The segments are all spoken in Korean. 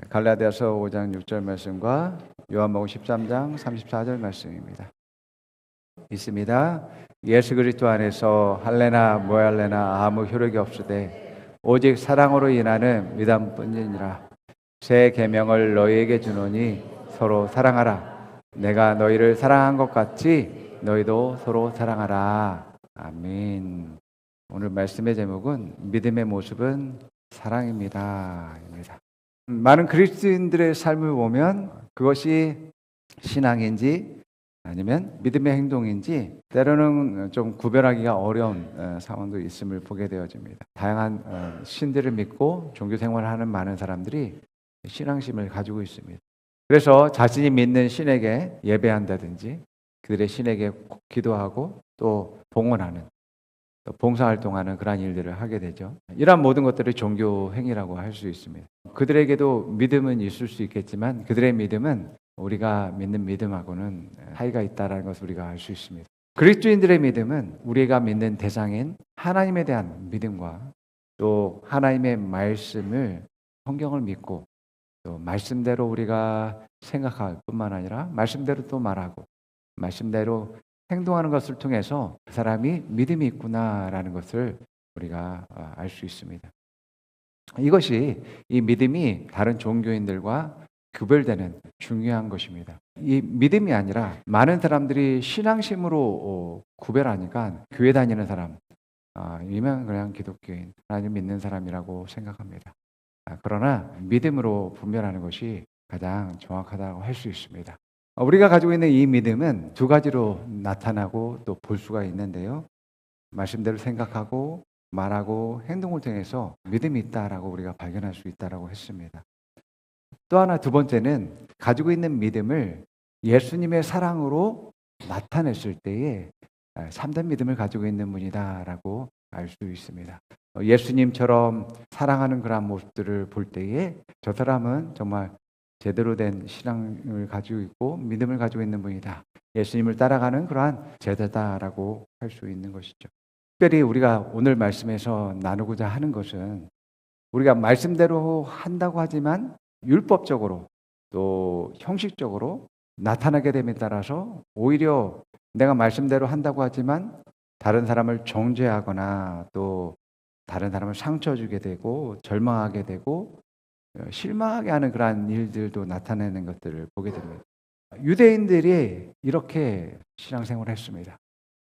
갈라디아서 5장 6절 말씀과 요한복음 13장 34절 말씀입니다. 있습니다. 예수 그리스도 안에서 할례나 무할례나 아무 효력이 없으되 오직 사랑으로 인하는 믿음뿐이니라. 새 계명을 너희에게 주노니 서로 사랑하라. 내가 너희를 사랑한 것 같이 너희도 서로 사랑하라. 아멘. 오늘 말씀의 제목은 믿음의 모습은 사랑입니다. 많은 그리스도인들의 삶을 보면 그것이 신앙인지 아니면 믿음의 행동인지 때로는 좀 구별하기가 어려운 상황도 있음을 보게 되어집니다. 다양한 신들을 믿고 종교 생활을 하는 많은 사람들이 신앙심을 가지고 있습니다. 그래서 자신이 믿는 신에게 예배한다든지 그들의 신에게 기도하고 또 봉헌하는 또 봉사활동하는 그러한 일들을 하게 되죠. 이러한 모든 것들을 종교 행위라고 할 수 있습니다. 그들에게도 믿음은 있을 수 있겠지만 그들의 믿음은 우리가 믿는 믿음하고는 차이가 있다는 것을 우리가 알 수 있습니다. 그리스도인들의 믿음은 우리가 믿는 대상인 하나님에 대한 믿음과 또 하나님의 말씀을 성경을 믿고 또 말씀대로 우리가 생각할 뿐만 아니라 말씀대로 또 말하고 말씀대로 행동하는 것을 통해서 그 사람이 믿음이 있구나라는 것을 우리가 알 수 있습니다. 이것이 이 믿음이 다른 종교인들과 구별되는 중요한 것입니다. 이 믿음이 아니라 많은 사람들이 신앙심으로 구별하니까 교회 다니는 사람, 이면 그냥 기독교인, 하나님 믿는 사람이라고 생각합니다. 그러나 믿음으로 분별하는 것이 가장 정확하다고 할 수 있습니다. 우리가 가지고 있는 이 믿음은 두 가지로 나타나고 또 볼 수가 있는데요. 말씀대로 생각하고 말하고 행동을 통해서 믿음이 있다라고 우리가 발견할 수 있다라고 했습니다. 또 하나 두 번째는 가지고 있는 믿음을 예수님의 사랑으로 나타냈을 때에 참된 믿음을 가지고 있는 분이다라고 알 수 있습니다. 예수님처럼 사랑하는 그런 모습들을 볼 때에 저 사람은 정말 제대로 된 신앙을 가지고 있고 믿음을 가지고 있는 분이다. 예수님을 따라가는 그러한 제자다라고 할 수 있는 것이죠. 특별히 우리가 오늘 말씀에서 나누고자 하는 것은 우리가 말씀대로 한다고 하지만 율법적으로 또 형식적으로 나타나게 됨에 따라서 오히려 내가 말씀대로 한다고 하지만 다른 사람을 정죄하거나 또 다른 사람을 상처 주게 되고 절망하게 되고 실망하게 하는 그러한 일들도 나타내는 것들을 보게 됩니다. 유대인들이 이렇게 신앙생활을 했습니다.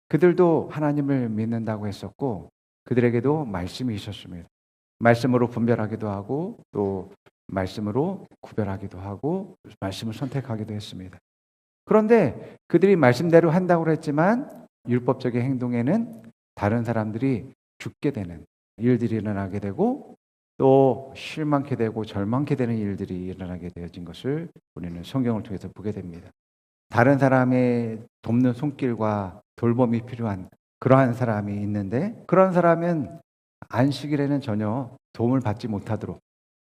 그들도 하나님을 믿는다고 했었고 그들에게도 말씀이 있었습니다. 말씀으로 분별하기도 하고 또 말씀으로 구별하기도 하고 말씀을 선택하기도 했습니다. 그런데 그들이 말씀대로 한다고 했지만 율법적인 행동에는 다른 사람들이 죽게 되는 일들이 일어나게 되고 또 실망케 되고 절망케 되는 일들이 일어나게 되어진 것을 우리는 성경을 통해서 보게 됩니다. 다른 사람의 돕는 손길과 돌봄이 필요한 그러한 사람이 있는데 그런 사람은 안식일에는 전혀 도움을 받지 못하도록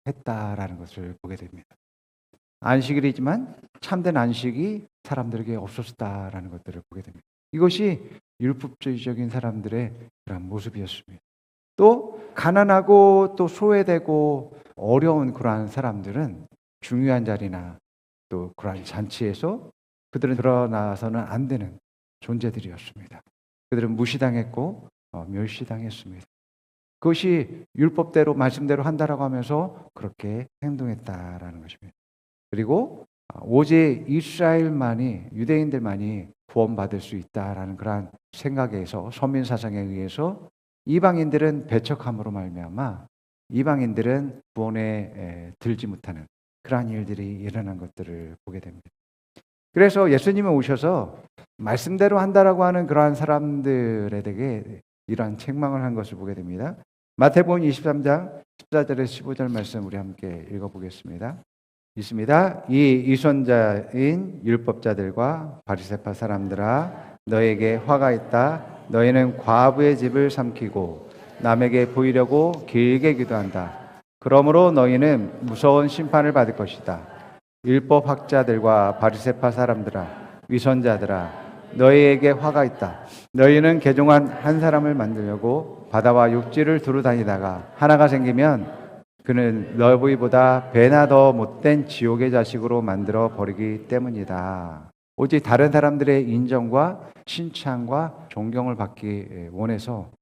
했다라는 것을 보게 됩니다. 안식일이지만 참된 안식이 사람들에게 없었다라는 것들을 보게 됩니다. 이것이 율법주의적인 사람들의 그런 모습이었습니다. 또 가난하고 또 소외되고 어려운 그러한 사람들은 중요한 자리나 또 그러한 잔치에서 그들은 드러나서는 안 되는 존재들이었습니다. 그들은 무시당했고 멸시당했습니다. 그것이 율법대로 말씀대로 한다라고 하면서 그렇게 행동했다라는 것입니다. 그리고 오직 이스라엘만이 유대인들만이 구원받을 수 있다라는 그러한 생각에서 선민 사상에 의해서 이방인들은 배척함으로 말미암아 이방인들은 구원에 들지 못하는 그러한 일들이 일어난 것들을 보게 됩니다. 그래서 예수님은 오셔서 말씀대로 한다라고 하는 그러한 사람들에게 이러한 책망을 한 것을 보게 됩니다. 마태복음 23장 14절에서 15절 말씀 우리 함께 읽어보겠습니다. 있습니다. 이 이선자인 율법자들과 바리새파 사람들아 너에게 화가 있다. 너희는 과부의 집을 삼키고 남에게 보이려고 길게 기도한다. 그러므로 너희는 무서운 심판을 받을 것이다. 율법학자들과 바리새파 사람들아 위선자들아 너희에게 화가 있다. 너희는 개종한 한 사람을 만들려고 바다와 육지를 두루 다니다가 하나가 생기면 그는 너희보다 배나 더 못된 지옥의 자식으로 만들어 버리기 때문이다. 오직 다른 사람들의 인정과 칭찬과 존경을 받기 원해서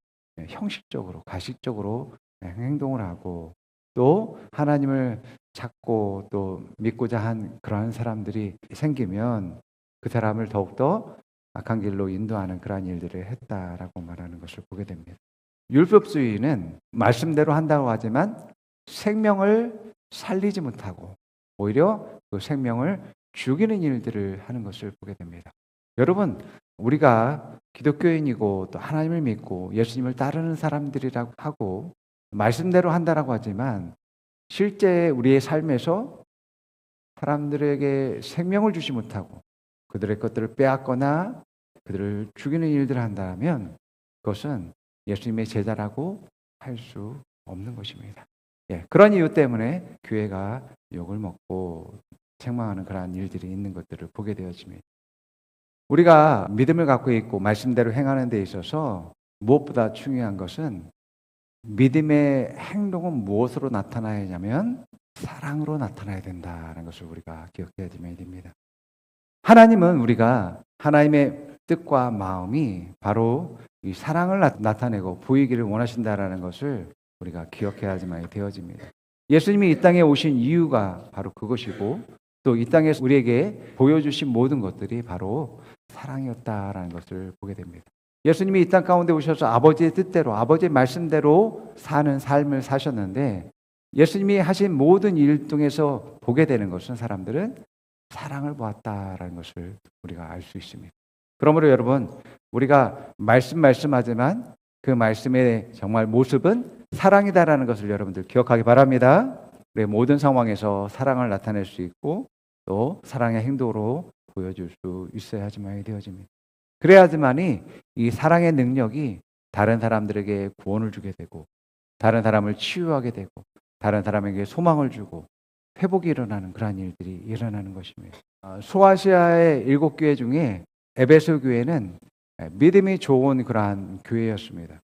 형식적으로, 가식적으로 행동을 하고, 또 하나님을 찾고 또 믿고자 한 그러한 사람들이 생기면 그 사람을 더욱더 악한 길로 인도하는 그러한 일들을 했다라고 말하는 것을 보게 됩니다. 율법주의는 말씀대로 한다고 하지만 생명을 살리지 못하고 오히려 그 생명을 죽이는 일들을 하는 것을 보게 됩니다. 여러분, 우리가 기독교인이고 또 하나님을 믿고 예수님을 따르는 사람들이라고 하고 말씀대로 한다라고 하지만 실제 우리의 삶에서 사람들에게 생명을 주지 못하고 그들의 것들을 빼앗거나 그들을 죽이는 일들을 한다면 그것은 예수님의 제자라고 할 수 없는 것입니다. 그런 이유 때문에 교회가 욕을 먹고 책망하는 그러한 일들이 있는 것들을 보게 되어집니다. 우리가 믿음을 갖고 있고 말씀대로 행하는 데 있어서 무엇보다 중요한 것은 믿음의 행동은 무엇으로 나타나야 하냐면 사랑으로 나타나야 된다는 것을 우리가 기억해야 됩니다. 하나님은 우리가 하나님의 뜻과 마음이 바로 이 사랑을 나타내고 보이기를 원하신다라는 것을 우리가 기억해야지만 되어집니다. 예수님이 이 땅에 오신 이유가 바로 그것이고 또 이 땅에서 우리에게 보여주신 모든 것들이 바로 사랑이었다라는 것을 보게 됩니다. 예수님이 이 땅 가운데 오셔서 아버지의 뜻대로 아버지의 말씀대로 사는 삶을 사셨는데 예수님이 하신 모든 일 중에서 보게 되는 것은 사람들은 사랑을 보았다라는 것을 우리가 알 수 있습니다. 그러므로 여러분, 우리가 말씀하지만 그 말씀의 정말 모습은 사랑이다라는 것을 여러분들 기억하기 바랍니다. 우리의 모든 상황에서 사랑을 나타낼 수 있고 또 사랑의 행동으로 보여줄 수 있어야지만 되어집니다. 그래야지만이 이 사랑의 능력이 다른 사람들에게 구원을 주게 되고 다른 사람을 치유하게 되고 다른 사람에게 소망을 주고 회복이 일어나는 그러한 일들이 일어나는 것입니다. 소아시아의 7교회 중에 에베소 교회는 믿음이 좋은 그러한 교회였습니다.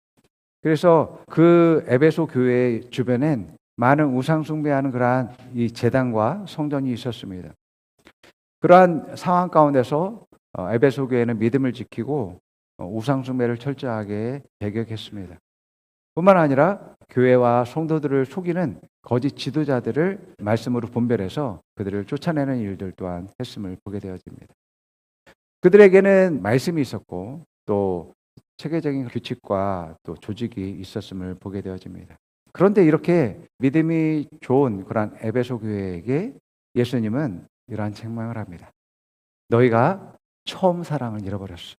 그래서 그 에베소 교회 주변엔 많은 우상 숭배하는 그러한 이 제단과 성전이 있었습니다. 그러한 상황 가운데서 에베소 교회는 믿음을 지키고 우상 숭배를 철저하게 배격했습니다. 뿐만 아니라 교회와 성도들을 속이는 거짓 지도자들을 말씀으로 분별해서 그들을 쫓아내는 일들 또한 했음을 보게 되어집니다. 그들에게는 말씀이 있었고 또 체계적인 규칙과 또 조직이 있었음을 보게 되어집니다. 그런데 이렇게 믿음이 좋은 그러한 에베소 교회에게 예수님은 이러한 책망을 합니다. 너희가 처음 사랑을 잃어버렸어.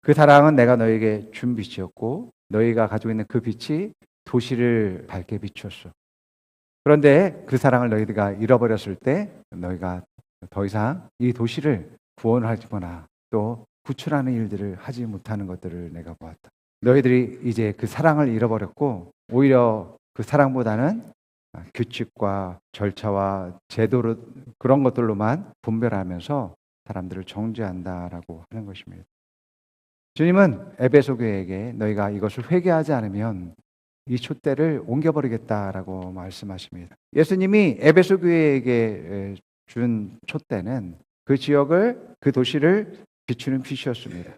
그 사랑은 내가 너에게 준 빛이었고 너희가 가지고 있는 그 빛이 도시를 밝게 비추었어. 그런데 그 사랑을 너희가 잃어버렸을 때 너희가 더 이상 이 도시를 구원하거나 또 구출하는 일들을 하지 못하는 것들을 내가 보았다. 너희들이 이제 그 사랑을 잃어버렸고 오히려 그 사랑보다는 규칙과 절차와 제도로 그런 것들로만 분별하면서 사람들을 정죄한다라고 하는 것입니다. 주님은 에베소 교회에게 너희가 이것을 회개하지 않으면 이 촛대를 옮겨버리겠다라고 말씀하십니다. 예수님이 에베소 교회에게 준 촛대는 그 지역을, 그 도시를 비추는 빛이었습니다.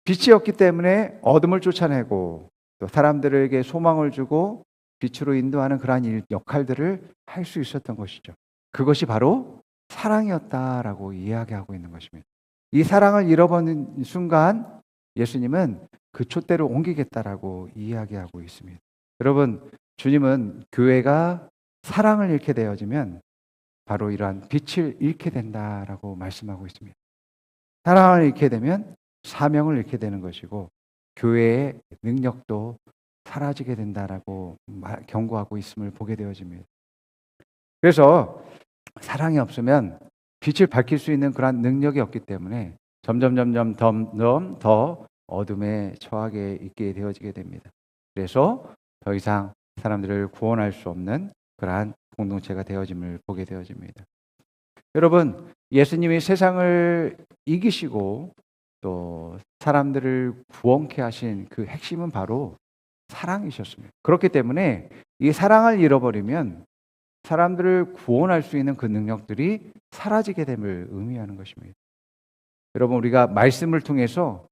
빛이었기 때문에 어둠을 쫓아내고 또 사람들에게 소망을 주고 빛으로 인도하는 그러한 역할들을 할 수 있었던 것이죠. 그것이 바로 사랑이었다라고 이야기하고 있는 것입니다. 이 사랑을 잃어버린 순간 예수님은 그 촛대를 옮기겠다라고 이야기하고 있습니다. 여러분, 주님은 교회가 사랑을 잃게 되어지면 바로 이러한 빛을 잃게 된다라고 말씀하고 있습니다. 사랑을 잃게 되면 사명을 잃게 되는 것이고 교회의 능력도 사라지게 된다라고 경고하고 있음을 보게 되어집니다. 그래서 사랑이 없으면 빛을 밝힐 수 있는 그런 능력이 없기 때문에 점점 더 어둠에 처하게 있게 되어지게 됩니다. 그래서 더 이상 사람들을 구원할 수 없는 그러한 공동체가 되어짐을 보게 되어집니다. 여러분, 예수님이 세상을 이기시고 또 사람들을 구원케 하신 그 핵심은 바로 사랑이셨습니다. 그렇기 때문에 이 사랑을 잃어버리면 사람들을 구원할 수 있는 그 능력들이 사라지게 됨을 의미하는 것입니다. 여러분, 우리가 말씀을 통해서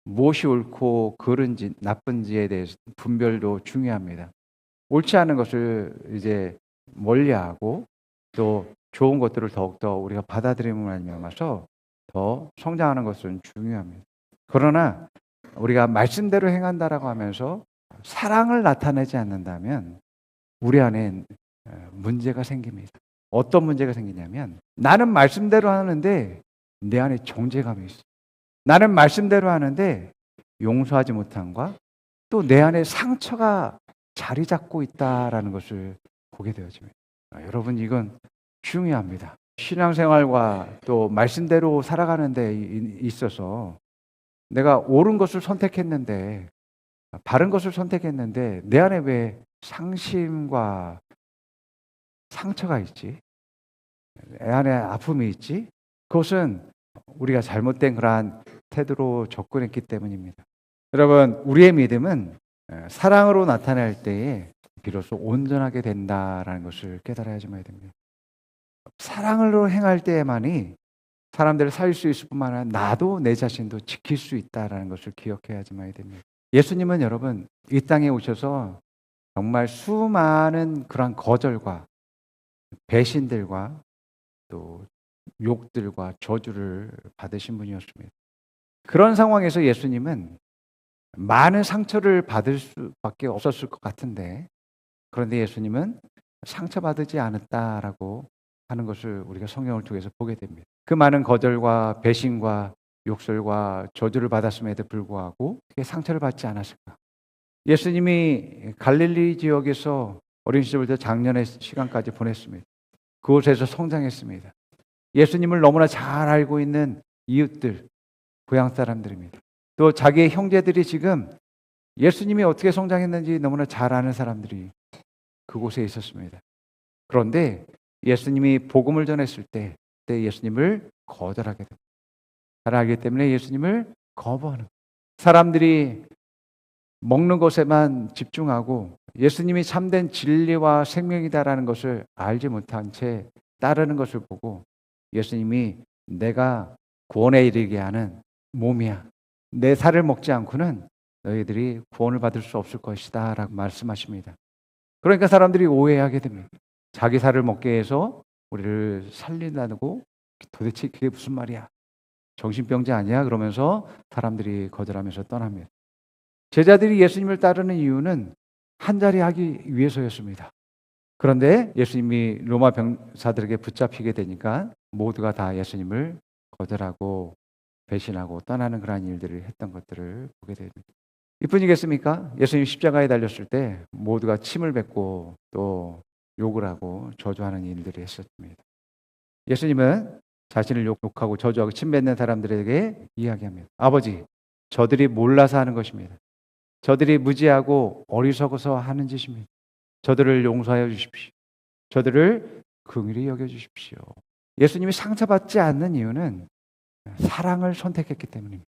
무엇이 옳고 그른지 나쁜지에 대해서 분별도 중요합니다. 옳지 않은 것을 이제 멀리하고 또 좋은 것들을 더욱더 우리가 받아들임을 말미암아서 더 성장하는 것은 중요합니다. 그러나 우리가 말씀대로 행한다라고 하면서 사랑을 나타내지 않는다면 우리 안에 문제가 생깁니다. 어떤 문제가 생기냐면 나는 말씀대로 하는데 내 안에 정죄감이 있어. 나는 말씀대로 하는데 용서하지 못함과 또 내 안에 상처가 자리 잡고 있다라는 것을 보게 되어집니다. 여러분, 이건 중요합니다. 신앙생활과 또 말씀대로 살아가는 데 있어서 내가 옳은 것을 선택했는데 바른 것을 선택했는데 내 안에 왜 상심과 상처가 있지? 내 안에 아픔이 있지? 그것은 우리가 잘못된 그러한 태도로 접근했기 때문입니다. 여러분, 우리의 믿음은 사랑으로 나타날 때에 비로소 온전하게 된다라는 것을 깨달아야지만 됩니다. 사랑으로 행할 때에만이 사람들을 살릴 수 있을 뿐만 아니라 나도 내 자신도 지킬 수 있다라는 것을 기억해야지만 됩니다. 예수님은 여러분 이 땅에 오셔서 정말 수많은 그런 거절과 배신들과 또 욕들과 저주를 받으신 분이었습니다. 그런 상황에서 예수님은 많은 상처를 받을 수밖에 없었을 것 같은데 그런데 예수님은 상처받지 않았다라고 하는 것을 우리가 성경을 통해서 보게 됩니다. 그 많은 거절과 배신과 욕설과 저주를 받았음에도 불구하고 그게 상처를 받지 않았을까? 예수님이 갈릴리 지역에서 어린 시절부터 장년의 시간까지 보냈습니다. 그곳에서 성장했습니다. 예수님을 너무나 잘 알고 있는 이웃들, 고향 사람들입니다. 또 자기의 형제들이 지금 예수님이 어떻게 성장했는지 너무나 잘 아는 사람들이 그곳에 있었습니다. 그런데 예수님이 복음을 전했을 때 그때 예수님을 거절하게 됩니다. 잘 알기 때문에 예수님을 거부하는 거예요. 사람들이 먹는 것에만 집중하고 예수님이 참된 진리와 생명이다라는 것을 알지 못한 채 따르는 것을 보고 예수님이 내가 구원에 이르게 하는 몸이야. 내 살을 먹지 않고는 너희들이 구원을 받을 수 없을 것이다 라고 말씀하십니다. 그러니까 사람들이 오해하게 됩니다. 자기 살을 먹게 해서 우리를 살린다고 도대체 그게 무슨 말이야? 정신병자 아니야? 그러면서 사람들이 거절하면서 떠납니다. 제자들이 예수님을 따르는 이유는 한자리 하기 위해서였습니다. 그런데 예수님이 로마 병사들에게 붙잡히게 되니까 모두가 다 예수님을 거절하고 배신하고 떠나는 그러한 일들을 했던 것들을 보게 됩니다. 이뿐이겠습니까? 예수님 십자가에 달렸을 때 모두가 침을 뱉고 또 욕을 하고 저주하는 일들을 했었습니다. 예수님은 자신을 욕하고 저주하고 침 뱉는 사람들에게 이야기합니다. 아버지, 저들이 몰라서 하는 것입니다. 저들이 무지하고 어리석어서 하는 짓입니다. 저들을 용서하여 주십시오. 저들을 긍휼히 여겨 주십시오. 예수님이 상처받지 않는 이유는 사랑을 선택했기 때문입니다.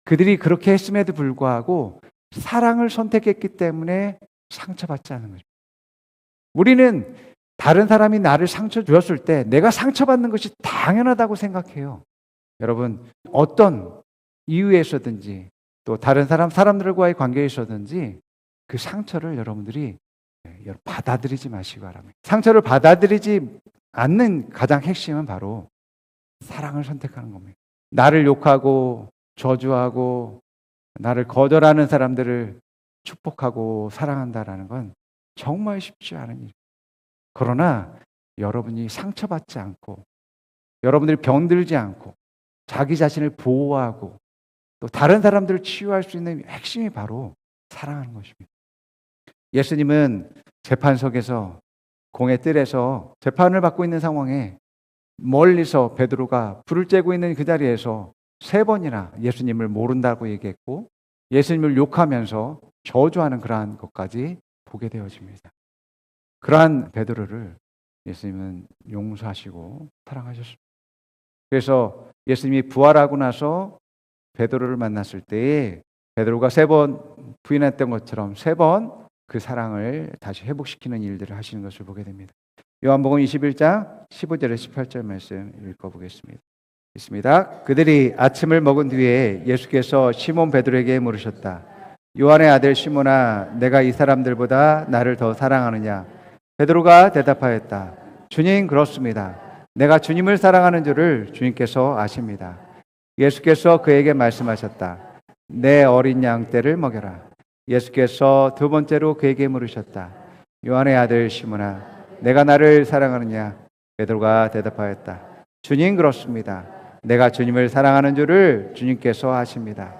그들이 그렇게 했음에도 불구하고 사랑을 선택했기 때문에 상처받지 않는 거죠. 우리는 다른 사람이 나를 상처 주었을 때 내가 상처받는 것이 당연하다고 생각해요. 여러분, 어떤 이유에서든지 또 다른 사람들과의 관계에서든지 그 상처를 여러분들이 받아들이지 마시기 바랍니다. 상처를 받아들이지 않는 가장 핵심은 바로 사랑을 선택하는 겁니다. 나를 욕하고 저주하고 나를 거절하는 사람들을 축복하고 사랑한다라는 건 정말 쉽지 않은 일이에요. 그러나 여러분이 상처받지 않고 여러분들이 병들지 않고 자기 자신을 보호하고 또 다른 사람들을 치유할 수 있는 핵심이 바로 사랑하는 것입니다. 예수님은 재판석에서 공의 뜰에서 재판을 받고 있는 상황에 멀리서 베드로가 불을 쬐고 있는 그 자리에서 3번이나 예수님을 모른다고 얘기했고 예수님을 욕하면서 저주하는 그러한 것까지 보게 되어집니다. 그러한 베드로를 예수님은 용서하시고 사랑하셨습니다. 그래서 예수님이 부활하고 나서 베드로를 만났을 때에 베드로가 3번 부인했던 것처럼 3번 그 사랑을 다시 회복시키는 일들을 하시는 것을 보게 됩니다. 요한복음 21장 15절에 18절 말씀 읽어보겠습니다. 있습니다. 그들이 아침을 먹은 뒤에 예수께서 시몬 베드로에게 물으셨다. 요한의 아들 시몬아, 내가 이 사람들보다 나를 더 사랑하느냐? 베드로가 대답하였다. 주님, 그렇습니다. 내가 주님을 사랑하는 줄을 주님께서 아십니다. 예수께서 그에게 말씀하셨다. 내 어린 양 떼를 먹여라. 예수께서 두 번째로 그에게 물으셨다. 요한의 아들 시몬아, 내가 나를 사랑하느냐? 베드로가 대답하였다. 주님, 그렇습니다. 내가 주님을 사랑하는 줄을 주님께서 아십니다.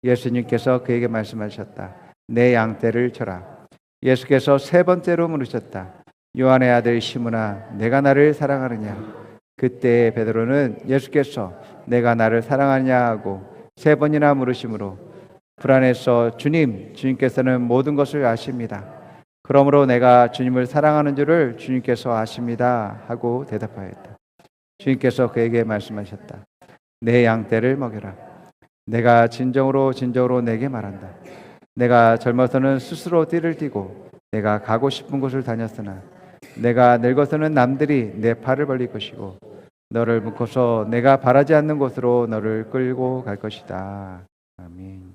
예수님께서 그에게 말씀하셨다. 내 양떼를 쳐라. 예수께서 세 번째로 물으셨다. 요한의 아들 시몬아, 내가 나를 사랑하느냐? 그때 베드로는 예수께서 내가 나를 사랑하느냐 하고 세 번이나 물으심으로 불안해서 주님께서는 모든 것을 아십니다. 그러므로 내가 주님을 사랑하는 줄을 주님께서 아십니다 하고 대답하였다. 주님께서 그에게 말씀하셨다. 내 양떼를 먹여라. 내가 진정으로 내게 말한다. 내가 젊어서는 스스로 띠를 띠고 내가 가고 싶은 곳을 다녔으나 내가 늙어서는 남들이 내 팔을 벌릴 것이고 너를 묶어서 내가 바라지 않는 곳으로 너를 끌고 갈 것이다. 아멘.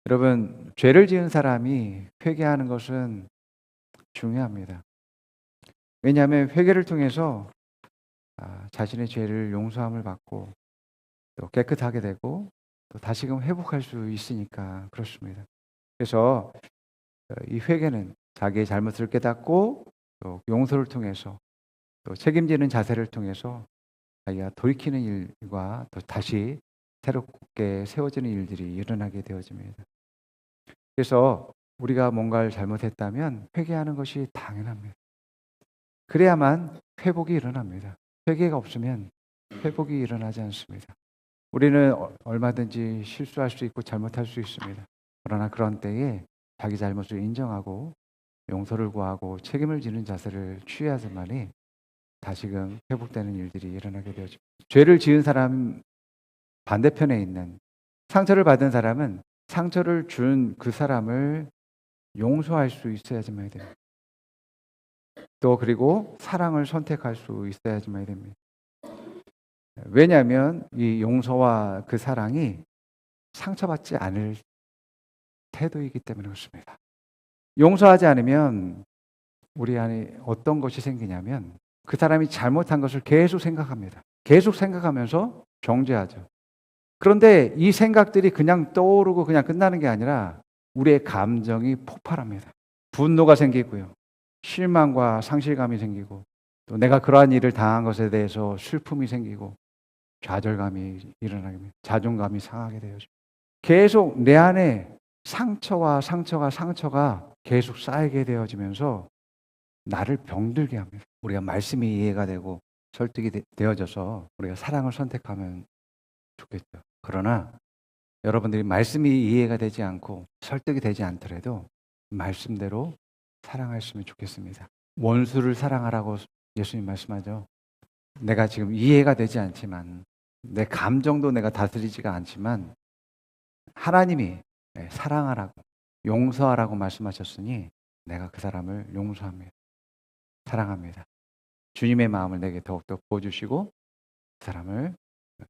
여러분, 죄를 지은 사람이 회개하는 것은 중요합니다. 왜냐하면 회개를 통해서 자신의 죄를 용서함을 받고 또 깨끗하게 되고 또 다시금 회복할 수 있으니까 그렇습니다. 그래서 이 회개는 자기의 잘못을 깨닫고 또 용서를 통해서 또 책임지는 자세를 통해서 자기가 돌이키는 일과 또 다시 새롭게 세워지는 일들이 일어나게 되어집니다. 그래서 우리가 뭔가를 잘못했다면 회개하는 것이 당연합니다. 그래야만 회복이 일어납니다. 회개가 없으면 회복이 일어나지 않습니다. 우리는 얼마든지 실수할 수 있고 잘못할 수 있습니다. 그러나 그런 때에 자기 잘못을 인정하고 용서를 구하고 책임을 지는 자세를 취해야지만이 다시금 회복되는 일들이 일어나게 되어집니다. 죄를 지은 사람 반대편에 있는 상처를 받은 사람은 상처를 준 그 사람을 용서할 수 있어야지만 됩니다. 또 그리고 사랑을 선택할 수 있어야지만 됩니다. 왜냐하면 이 용서와 그 사랑이 상처받지 않을 태도이기 때문에 그렇습니다. 용서하지 않으면 우리 안에 어떤 것이 생기냐면 그 사람이 잘못한 것을 계속 생각합니다. 계속 생각하면서 정죄하죠. 그런데 이 생각들이 그냥 떠오르고 그냥 끝나는 게 아니라 우리의 감정이 폭발합니다. 분노가 생기고요. 실망과 상실감이 생기고 또 내가 그러한 일을 당한 것에 대해서 슬픔이 생기고 좌절감이 일어나게 됩니다. 자존감이 상하게 되어요. 계속 내 안에 상처가 계속 쌓이게 되어지면서 나를 병들게 합니다. 우리가 말씀이 이해가 되고 설득이 되어져서 우리가 사랑을 선택하면 좋겠죠. 그러나 여러분들이 말씀이 이해가 되지 않고 설득이 되지 않더라도 말씀대로 사랑하셨으면 좋겠습니다. 원수를 사랑하라고 예수님 말씀하죠. 내가 지금 이해가 되지 않지만 내 감정도 내가 다스리지가 않지만 하나님이 사랑하라고 용서하라고 말씀하셨으니 내가 그 사람을 용서합니다. 사랑합니다. 주님의 마음을 내게 더욱더 부어주시고 그 사람을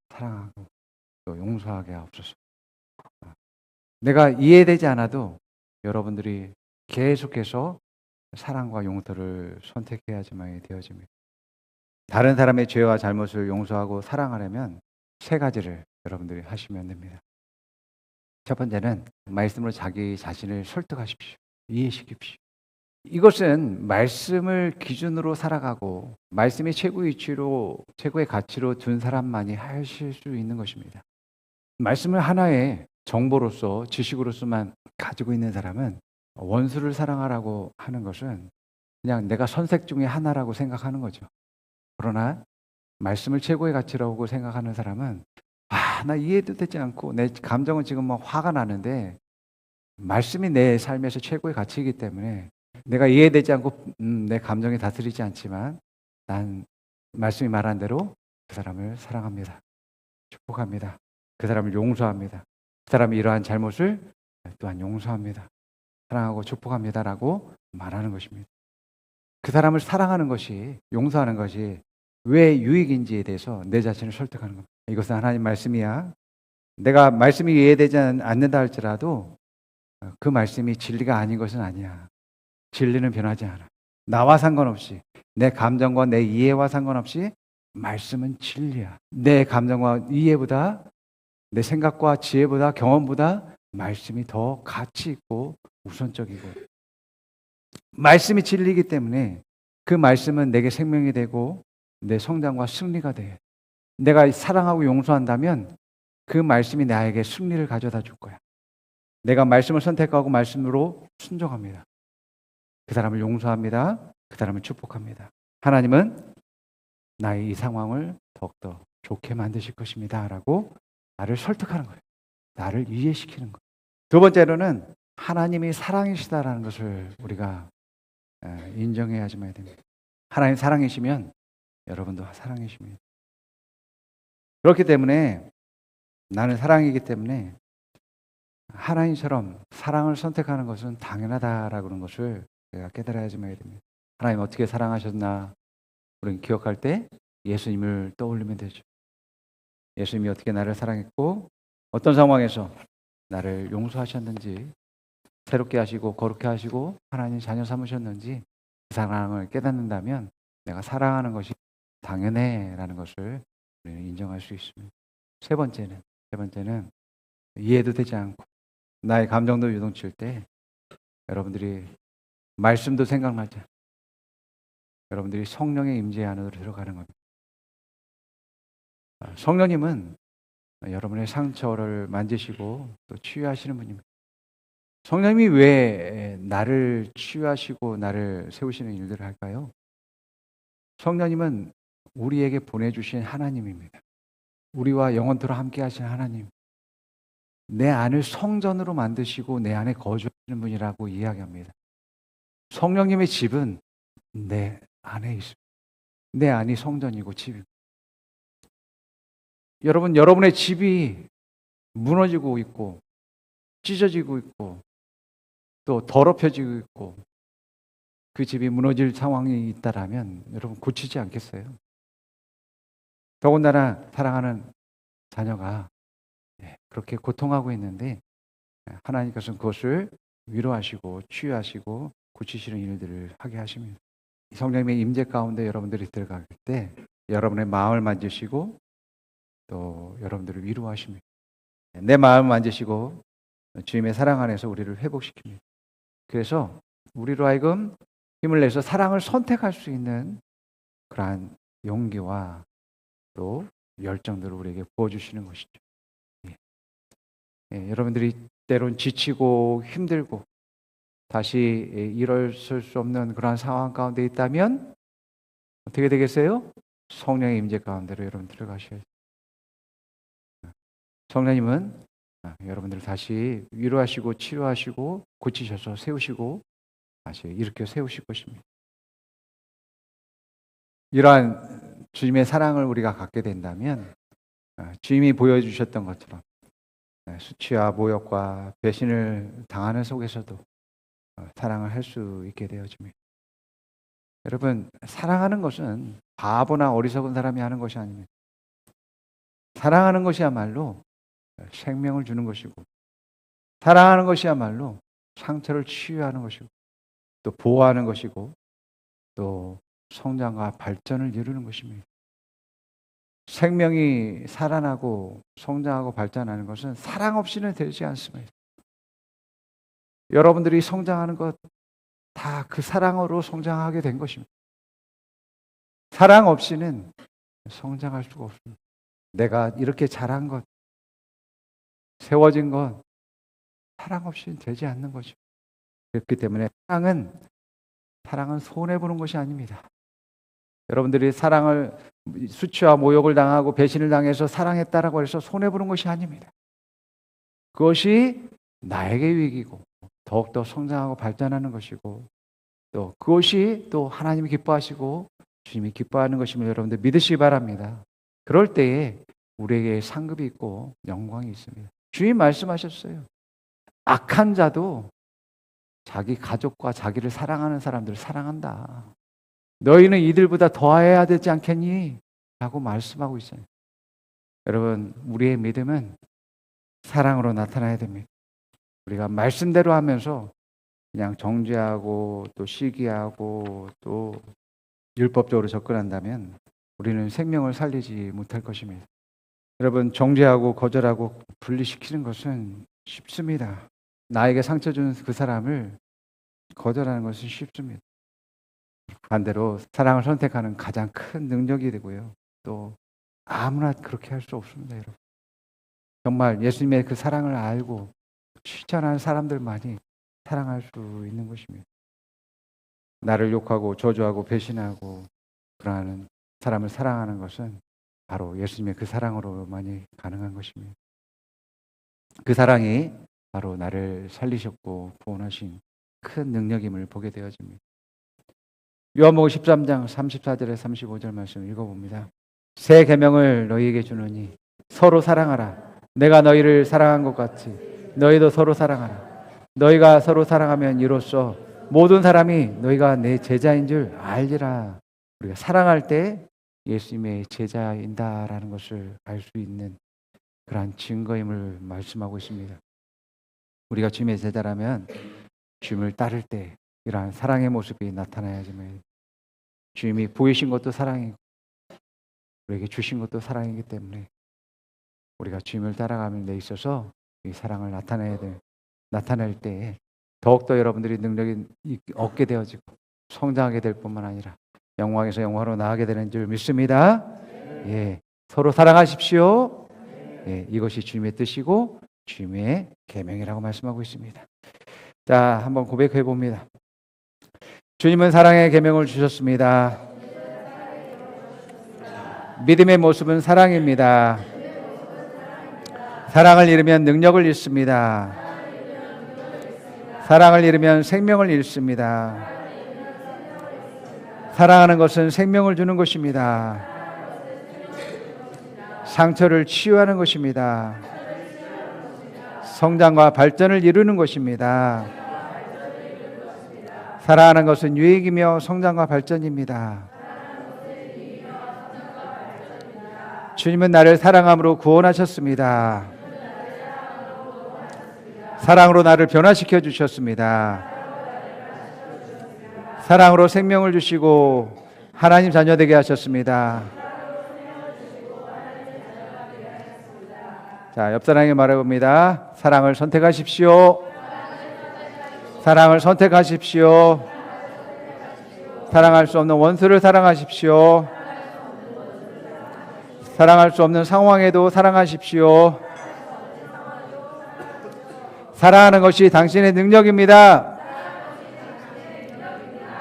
사랑하고 또 용서하게 하옵소서. 내가 이해되지 않아도 여러분들이 계속해서 사랑과 용서를 선택해야지만 되어집니다. 다른 사람의 죄와 잘못을 용서하고 사랑하려면 세 가지를 여러분들이 하시면 됩니다. 첫 번째는 말씀으로 자기 자신을 설득하십시오. 이해시킵시오. 이것은 말씀을 기준으로 살아가고 말씀이 최고의 위치로 최고의 가치로 둔 사람만이 하실 수 있는 것입니다. 말씀을 하나의 정보로서 지식으로서만 가지고 있는 사람은 원수를 사랑하라고 하는 것은 그냥 내가 선택 중에 하나라고 생각하는 거죠. 그러나 말씀을 최고의 가치라고 생각하는 사람은 나 이해도 되지 않고 내 감정은 지금 막 화가 나는데 말씀이 내 삶에서 최고의 가치이기 때문에 내가 이해되지 않고 내 감정이 다스리지 않지만 난 말씀이 말한 대로 그 사람을 사랑합니다. 축복합니다. 그 사람을 용서합니다. 그 사람이 이러한 잘못을 또한 용서합니다. 사랑하고 축복합니다라고 말하는 것입니다. 그 사람을 사랑하는 것이, 용서하는 것이 왜 유익인지에 대해서 내 자신을 설득하는 겁니다. 이것은 하나님 말씀이야. 내가 말씀이 이해되지 않는다 할지라도 그 말씀이 진리가 아닌 것은 아니야. 진리는 변하지 않아. 나와 상관없이, 내 감정과 내 이해와 상관없이 말씀은 진리야. 내 감정과 이해보다, 내 생각과 지혜보다, 경험보다 말씀이 더 가치 있고 우선적이고, 말씀이 진리이기 때문에 그 말씀은 내게 생명이 되고 내 성장과 승리가 돼. 내가 사랑하고 용서한다면 그 말씀이 나에게 승리를 가져다 줄 거야. 내가 말씀을 선택하고 말씀으로 순종합니다. 그 사람을 용서합니다. 그 사람을 축복합니다. 하나님은 나의 이 상황을 더욱더 좋게 만드실 것입니다 라고 나를 설득하는 거예요. 나를 이해시키는 거예요. 두 번째로는 하나님이 사랑이시다라는 것을 우리가 인정해야지만 됩니다. 하나님 사랑이시면 여러분도 사랑이십니다. 그렇기 때문에 나는 사랑이기 때문에 하나님처럼 사랑을 선택하는 것은 당연하다라고 하는 것을 내가 깨달아야지만 됩니다. 하나님 어떻게 사랑하셨나 우리는 기억할 때 예수님을 떠올리면 되죠. 예수님이 어떻게 나를 사랑했고 어떤 상황에서 나를 용서하셨는지, 새롭게 하시고 거룩게 하시고 하나님 자녀 삼으셨는지 그 사랑을 깨닫는다면 내가 사랑하는 것이 당연해라는 것을 우리는 인정할 수 있습니다. 세 번째는 이해도 되지 않고 나의 감정도 유동칠 때 여러분들이 말씀도 생각나지 않고 여러분들이 성령의 임재 안으로 들어가는 겁니다. 성령님은 여러분의 상처를 만지시고 또 치유하시는 분입니다. 성령님이 왜 나를 치유하시고 나를 세우시는 일들을 할까요? 성령님은 우리에게 보내주신 하나님입니다. 우리와 영원토록 함께 하신 하나님. 내 안을 성전으로 만드시고 내 안에 거주하시는 분이라고 이야기합니다. 성령님의 집은 내 안에 있습니다. 내 안이 성전이고 집입니다. 여러분, 여러분의 집이 무너지고 있고 찢어지고 있고 또 더럽혀지고 있고 그 집이 무너질 상황이 있다라면 여러분 고치지 않겠어요? 더군다나 사랑하는 자녀가 그렇게 고통하고 있는데 하나님께서는 그것을 위로하시고 치유하시고 고치시는 일들을 하게 하십니다. 성령님의 임재 가운데 여러분들이 들어갈 때 여러분의 마음을 만지시고 또 여러분들을 위로하십니다. 내 마음을 만지시고 주님의 사랑 안에서 우리를 회복시킵니다. 그래서 우리로 하여금 힘을 내서 사랑을 선택할 수 있는 그러한 용기와 또 열정들을 우리에게 부어주시는 것이죠. 여러분들이 때론 지치고 힘들고 다시 일어설 수 없는 그러한 상황 가운데 있다면 어떻게 되겠어요? 성령의 임재 가운데로 여러분 들어가셔야죠. 성령님은 여러분들을 다시 위로하시고 치료하시고 고치셔서 세우시고 다시 일으켜 세우실 것입니다. 이러한 주님의 사랑을 우리가 갖게 된다면 주님이 보여주셨던 것처럼 수치와 모욕과 배신을 당하는 속에서도 사랑을 할 수 있게 되어집니다. 여러분, 사랑하는 것은 바보나 어리석은 사람이 하는 것이 아닙니다. 사랑하는 것이야말로 생명을 주는 것이고, 사랑하는 것이야말로 상처를 치유하는 것이고, 또 보호하는 것이고, 또 성장과 발전을 이루는 것입니다. 생명이 살아나고 성장하고 발전하는 것은 사랑 없이는 되지 않습니다. 여러분들이 성장하는 것 다 그 사랑으로 성장하게 된 것입니다. 사랑 없이는 성장할 수가 없습니다. 내가 이렇게 자란 것, 세워진 것, 사랑 없이는 되지 않는 거죠. 그렇기 때문에 사랑은 손해보는 것이 아닙니다. 여러분들이 사랑을 수치와 모욕을 당하고 배신을 당해서 사랑했다라고 해서 손해보는 것이 아닙니다. 그것이 나에게 유익이고 더욱더 성장하고 발전하는 것이고 또 그것이 또 하나님이 기뻐하시고 주님이 기뻐하는 것임을 여러분들 믿으시기 바랍니다. 그럴 때에 우리에게 상급이 있고 영광이 있습니다. 주님 말씀하셨어요. 악한 자도 자기 가족과 자기를 사랑하는 사람들을 사랑한다. 너희는 이들보다 더해야 되지 않겠니? 라고 말씀하고 있어요. 여러분, 우리의 믿음은 사랑으로 나타나야 됩니다. 우리가 말씀대로 하면서 그냥 정죄하고 또 시기하고 또 율법적으로 접근한다면 우리는 생명을 살리지 못할 것입니다. 여러분, 정죄하고 거절하고 분리시키는 것은 쉽습니다. 나에게 상처 준 그 사람을 거절하는 것은 쉽습니다. 반대로 사랑을 선택하는 가장 큰 능력이 되고요. 또 아무나 그렇게 할 수 없습니다, 여러분. 정말 예수님의 그 사랑을 알고 실천하는 사람들만이 사랑할 수 있는 것입니다. 나를 욕하고 저주하고 배신하고 그러한 사람을 사랑하는 것은 바로 예수님의 그 사랑으로만이 가능한 것입니다. 그 사랑이 바로 나를 살리셨고 구원하신 큰 능력임을 보게 되어집니다. 요한복음 13장 34절에 35절 말씀 읽어봅니다. 새 계명을 너희에게 주노니 서로 사랑하라. 내가 너희를 사랑한 것 같이 너희도 서로 사랑하라. 너희가 서로 사랑하면 이로써 모든 사람이 너희가 내 제자인 줄 알리라. 우리가 사랑할 때 예수님의 제자인다라는 것을 알 수 있는 그러한 증거임을 말씀하고 있습니다. 우리가 주님의 제자라면 주님을 따를 때 이러한 사랑의 모습이 나타나야지만 주님이 보이신 것도 사랑이고 우리에게 주신 것도 사랑이기 때문에 우리가 주님을 따라가는 데 있어서 이 사랑을 나타낼 때 더욱더 여러분들이 능력이 얻게 되어지고 성장하게 될 뿐만 아니라 영광에서 영광으로 나아가게 되는 줄 믿습니다. 예, 서로 사랑하십시오. 예, 이것이 주님의 뜻이고 주님의 계명이라고 말씀하고 있습니다. 자, 한번 고백해 봅니다. 주님은 사랑의 계명을 주셨습니다. 믿음의 모습은 사랑입니다. 사랑을 잃으면 능력을 잃습니다. 사랑을 잃으면 생명을 잃습니다. 사랑하는 것은 생명을 주는 것입니다. 상처를 치유하는 것입니다. 성장과 발전을 이루는 것입니다. 사랑하는 것은 유익이며 성장과 발전입니다. 주님은 나를 사랑함으로 구원하셨습니다. 사랑으로 나를 변화시켜 주셨습니다. 사랑으로 생명을 주시고 하나님 자녀 되게 하셨습니다. 자, 옆 사람에게 말해봅니다. 사랑을 선택하십시오. 사랑을 선택하십시오. 사랑할 수 없는 원수를 사랑하십시오. 사랑할 수 없는 상황에도 사랑하십시오. 사랑하는 것이 당신의 능력입니다.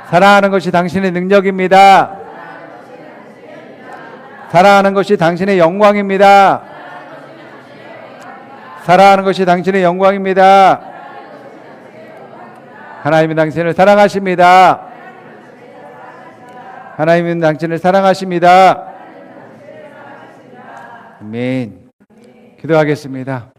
사랑하는 것이 당신의 능력입니다. 사랑하는 것이 당신의 영광입니다. 사랑하는 것이 당신의 영광입니다. 하나님은 당신을 사랑하십니다. 하나님은 당신을 사랑하십니다. 아멘. 기도하겠습니다.